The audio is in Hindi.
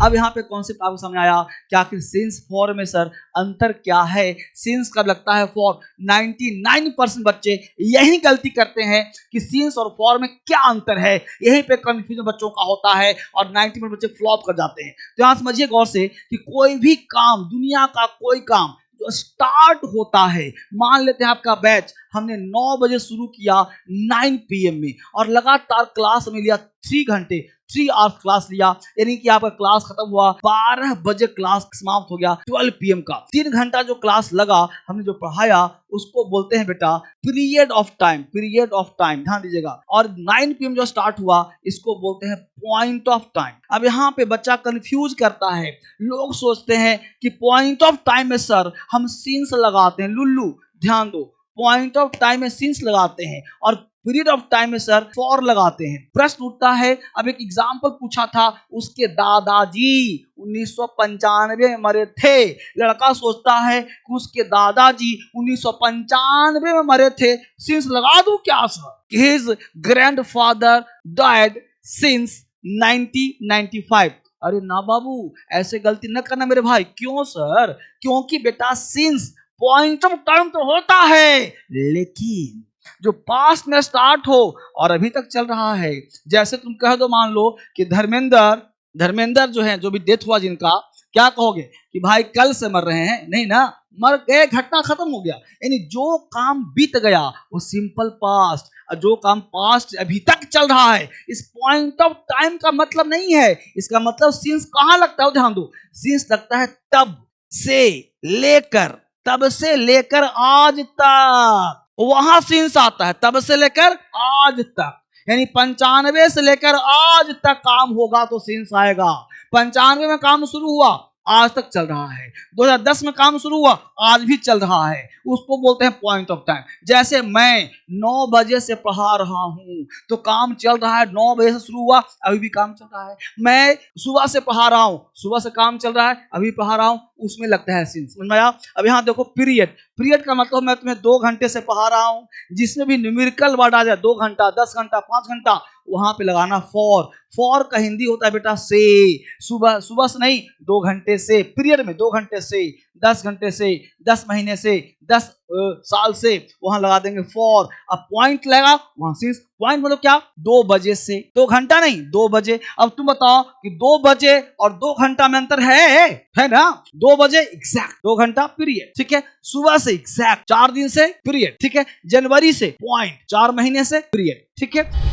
अब यहाँ पे कॉन्सेप्ट आपको समझ आया कि आखिर सिंस फॉर में सर अंतर क्या है। सिंस कब लगता है फॉर। 99% बच्चे यही गलती करते हैं कि सिंस और फॉर में क्या अंतर है, यहीं पे कंफ्यूजन बच्चों का होता है और 90% बच्चे फ्लॉप कर जाते हैं। तो यहाँ समझिए गौर से कि कोई भी काम, दुनिया का कोई काम जो स्टार्ट होता है, मान लेते हैं आपका बैच हमने 9 बजे शुरू किया 9 PM में और लगातार क्लास में लिया 3 घंटे, 3 आवर्स क्लास लिया, यानी कि आपका क्लास खत्म हुआ 12 बजे, क्लास समाप्त हो गया 12 PM का। 3 घंटा जो क्लास लगा, हमने जो पढ़ाया उसको बोलते हैं बेटा period of time. Period of time ध्यान दीजिएगा। और 9 PM जो स्टार्ट हुआ इसको बोलते हैं पॉइंट ऑफ टाइम। अब यहाँ पे बच्चा कंफ्यूज करता है, लोग सोचते हैं कि पॉइंट ऑफ टाइम में सर हम सिंस लगाते हैं। लुल्लू ध्यान दो, पॉइंट ऑफ टाइम में सिंस लगाते हैं और पीरियड ऑफ टाइम में सर फॉर लगाते हैं। प्रश्न उठता है, अब एक एग्जाम्पल पूछा था, उसके दादाजी 1995 में मरे थे। लड़का सोचता है कि उसके दादाजी 1995 में मरे थे, सिंस लगा दूं क्या sir? His grandfather died since 1995। अरे ना बाबू, ऐसे गलती न करना मेरे भाई। क्यों सर? क्योंकि बेटा सिंस पॉइंट ऑफ टाइम तो होता है, लेकिन जो पास्ट में स्टार्ट हो और अभी तक चल रहा है। जैसे तुम कह दो, मान लो कि धर्मेंद्र जो है, जो भी डेथ हुआ जिनका, क्या कहोगे कि भाई कल से मर रहे हैं? नहीं ना, मर गए, घटना खत्म हो गया। यानी जो काम बीत गया वो सिंपल पास्ट, और जो काम पास्ट अभी तक चल रहा है, इस पॉइंट ऑफ टाइम का मतलब नहीं है। इसका मतलब सिंस कहाँ लगता है, ध्यान दो। सिंस लगता है तब से लेकर आज तक, वहां सिंस आता है तब से लेकर आज तक। यानी 95 से लेकर आज तक काम होगा तो सिंस आएगा। 95 में काम शुरू हुआ, आज तक चल रहा है। 2010 में काम शुरू हुआ, आज भी चल रहा है, उसको बोलते हैं पॉइंट ऑफ टाइम। जैसे मैं 9 बजे से पढ़ा रहा हूं तो काम चल रहा है, 9 बजे से शुरू हुआ, अभी भी काम चल रहा है। मैं सुबह से पढ़ा रहा हूं, सुबह से काम चल रहा है, अभी पढ़ा रहा हूं, उसमें लगता है सिंस। समझ में आया? अब यहाँ देखो पीरियड का मतलब मैं तुम्हें 2 घंटे से पढ़ा रहा हूं, जिसमें भी न्यूमेरिकल वर्ड आ जाए, 2 घंटा, 10 घंटा, 5 घंटा, वहां पे लगाना फॉर का हिंदी होता है बेटा से। सुबह से नहीं, 2 घंटे से, पीरियड में 2 घंटे से, 10 घंटे से, 10 महीने से, 10 साल से, वहां लगा देंगे फॉर। अब पॉइंट लगा वहां सिंस। पॉइंट मतलब क्या? 2 बजे से, 2 घंटा नहीं, 2 बजे। अब तुम बताओ कि 2 बजे और 2 घंटा में अंतर है ना? 2 बजे एग्जैक्ट, 2 घंटा पीरियड, ठीक है। सुबह से एग्जैक्ट, 4 दिन से पीरियड, ठीक है। जनवरी से पॉइंट, 4 महीने से पीरियड, ठीक है।